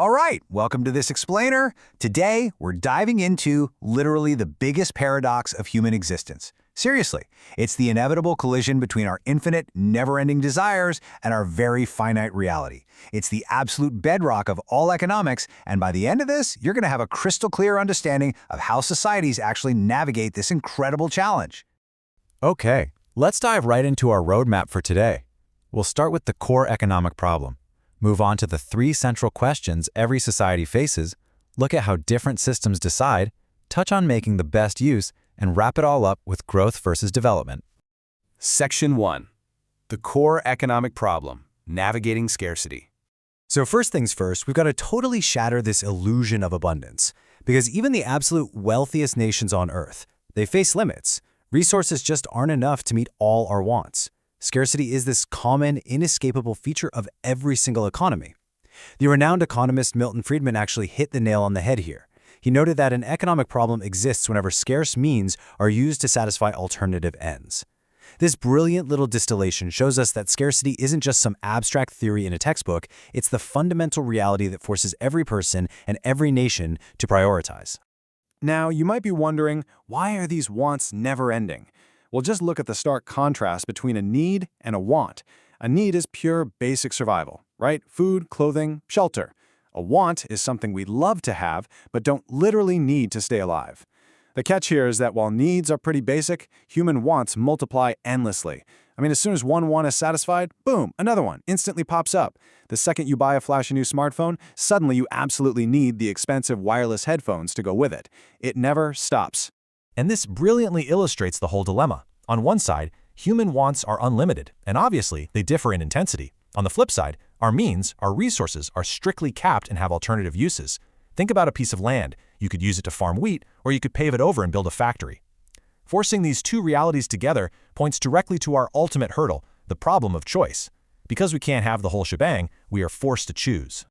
All right, welcome to This Explainer. Today, we're diving into literally the biggest paradox of human existence. Seriously, it's the inevitable collision between our infinite, never-ending desires and our very finite reality. It's the absolute bedrock of all economics, and by the end of this, you're going to have a crystal clear understanding of how societies actually navigate this incredible challenge. Okay, let's dive right into our roadmap for today. We'll start with the core economic problem, move on to the three central questions every society faces, look at how different systems decide, touch on making the best use, and wrap it all up with growth versus development. Section 1. The core economic problem, navigating scarcity. So first things first, we've got to totally shatter this illusion of abundance, because even the absolute wealthiest nations on Earth, they face limits. Resources just aren't enough to meet all our wants. Scarcity is this common, inescapable feature of every single economy. The renowned economist Milton Friedman actually hit the nail on the head here. He noted that an economic problem exists whenever scarce means are used to satisfy alternative ends. This brilliant little distillation shows us that scarcity isn't just some abstract theory in a textbook, it's the fundamental reality that forces every person and every nation to prioritize. Now, you might be wondering, why are these wants never ending? Well, just look at the stark contrast between a need and a want. A need is pure basic survival, right? Food, clothing, shelter. A want is something we'd love to have, but don't literally need to stay alive. The catch here is that while needs are pretty basic, human wants multiply endlessly. I mean, as soon as one want is satisfied, boom, another one instantly pops up. The second you buy a flashy new smartphone, suddenly you absolutely need the expensive wireless headphones to go with it. It never stops. And this brilliantly illustrates the whole dilemma. On one side, human wants are unlimited, and obviously, they differ in intensity. On the flip side, our means, our resources, are strictly capped and have alternative uses. Think about a piece of land. You could use it to farm wheat, or you could pave it over and build a factory. Forcing these two realities together points directly to our ultimate hurdle, the problem of choice. Because we can't have the whole shebang, we are forced to choose.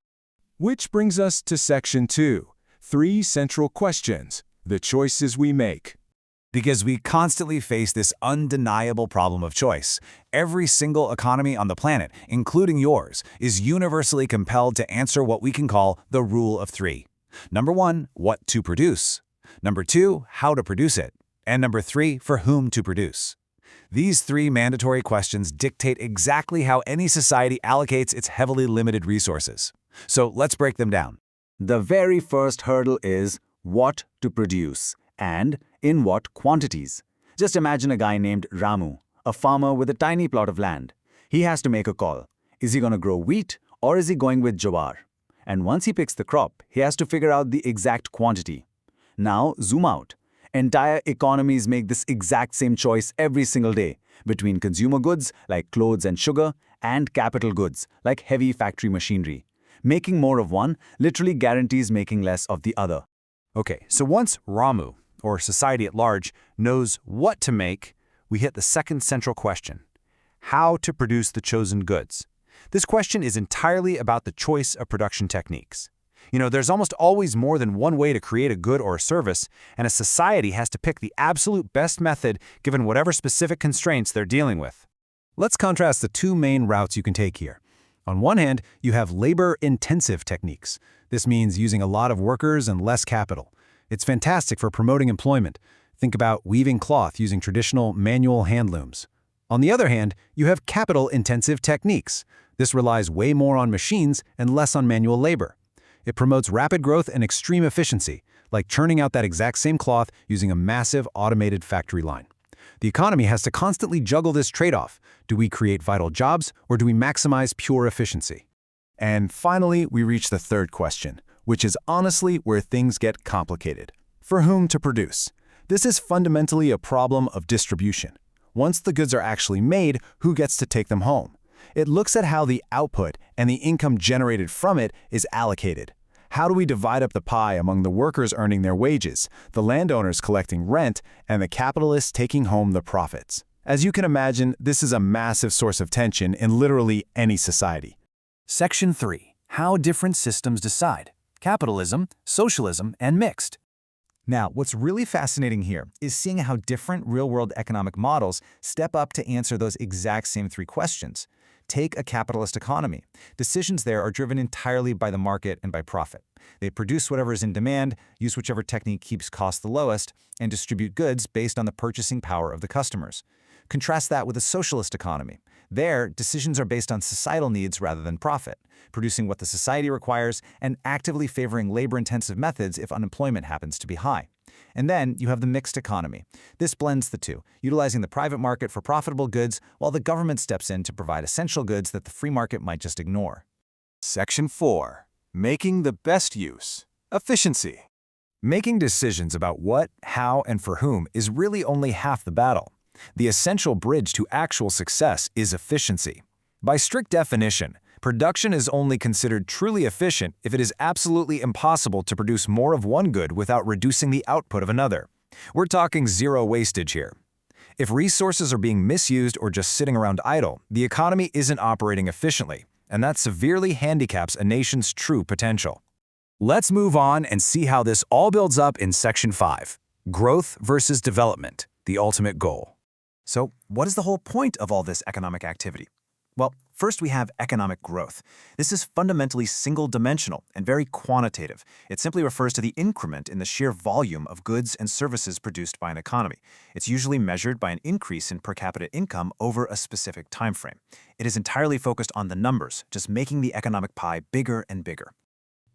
Which brings us to Section 2, 3 central questions, the choices we make. Because we constantly face this undeniable problem of choice. Every single economy on the planet, including yours, is universally compelled to answer what we can call the rule of three. Number 1, what to produce. Number 2, how to produce it. And number 3, for whom to produce. These three mandatory questions dictate exactly how any society allocates its heavily limited resources. So let's break them down. The very first hurdle is what to produce and in what quantities. Just imagine a guy named Ramu, a farmer with a tiny plot of land. He has to make a call. Is he going to grow wheat or is he going with jowar? And once he picks the crop, he has to figure out the exact quantity. Now zoom out. Entire economies make this exact same choice every single day between consumer goods like clothes and sugar and capital goods like heavy factory machinery. Making more of one literally guarantees making less of the other. Okay, so once Ramu, or society at large, knows what to make, we hit the second central question: how to produce the chosen goods. This question is entirely about the choice of production techniques. There's almost always more than one way to create a good or a service, and a society has to pick the absolute best method given whatever specific constraints they're dealing with. Let's contrast the two main routes you can take here. On one hand, you have labor-intensive techniques. This means using a lot of workers and less capital. It's fantastic for promoting employment. Think about weaving cloth using traditional manual hand looms. On the other hand, you have capital-intensive techniques. This relies way more on machines and less on manual labor. It promotes rapid growth and extreme efficiency, like churning out that exact same cloth using a massive automated factory line. The economy has to constantly juggle this trade-off. Do we create vital jobs, or do we maximize pure efficiency? And finally, we reach the third question, which is honestly where things get complicated. For whom to produce? This is fundamentally a problem of distribution. Once the goods are actually made, who gets to take them home? It looks at how the output and the income generated from it is allocated. How do we divide up the pie among the workers earning their wages, the landowners collecting rent, and the capitalists taking home the profits? As you can imagine, this is a massive source of tension in literally any society. Section 3, how different systems decide. Capitalism, socialism, and mixed. Now, what's really fascinating here is seeing how different real-world economic models step up to answer those exact same three questions. take a capitalist economy. Decisions there are driven entirely by the market and by profit. They produce whatever is in demand, use whichever technique keeps costs the lowest, and distribute goods based on the purchasing power of the customers. Contrast that with a socialist economy. There, decisions are based on societal needs rather than profit, producing what the society requires and actively favoring labor-intensive methods if unemployment happens to be high. And then you have the mixed economy. This blends the two, utilizing the private market for profitable goods while the government steps in to provide essential goods that the free market might just ignore. Section 4. Making the best use. Efficiency. Making decisions about what, how, and for whom is really only half the battle. The essential bridge to actual success is efficiency. By strict definition, production is only considered truly efficient if it is absolutely impossible to produce more of one good without reducing the output of another. We're talking zero wastage here. If resources are being misused or just sitting around idle, the economy isn't operating efficiently, and that severely handicaps a nation's true potential. Let's move on and see how this all builds up in Section 5. Growth versus development, the ultimate goal. So, what is the whole point of all this economic activity? Well, first we have economic growth. This is fundamentally single-dimensional and very quantitative. It simply refers to the increment in the sheer volume of goods and services produced by an economy. It's usually measured by an increase in per capita income over a specific time frame. It is entirely focused on the numbers, just making the economic pie bigger and bigger.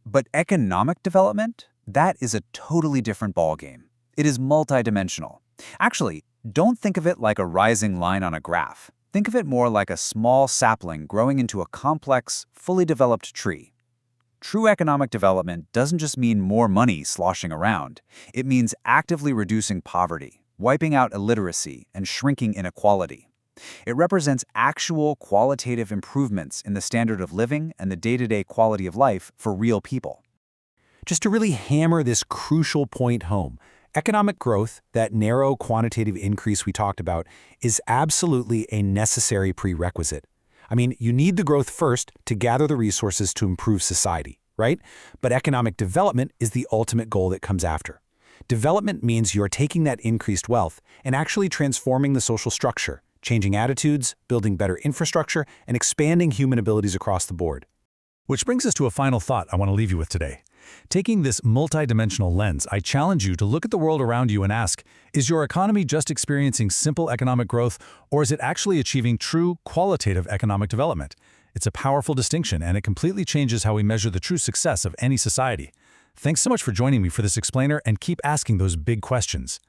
But economic development? That is a totally different ballgame. It is multidimensional. Actually, don't think of it like a rising line on a graph. Think of it more like a small sapling growing into a complex, fully developed tree. True economic development doesn't just mean more money sloshing around. It means actively reducing poverty, wiping out illiteracy, and shrinking inequality. It represents actual qualitative improvements in the standard of living and the day-to-day quality of life for real people. Just to really hammer this crucial point home, economic growth, that narrow quantitative increase we talked about, is absolutely a necessary prerequisite. I mean, you need the growth first to gather the resources to improve society, right? But economic development is the ultimate goal that comes after. Development means you're taking that increased wealth and actually transforming the social structure, changing attitudes, building better infrastructure, and expanding human abilities across the board. Which brings us to a final thought I want to leave you with today. Taking this multidimensional lens, I challenge you to look at the world around you and ask, is your economy just experiencing simple economic growth, or is it actually achieving true, qualitative economic development? It's a powerful distinction, and it completely changes how we measure the true success of any society. Thanks so much for joining me for this explainer, and keep asking those big questions.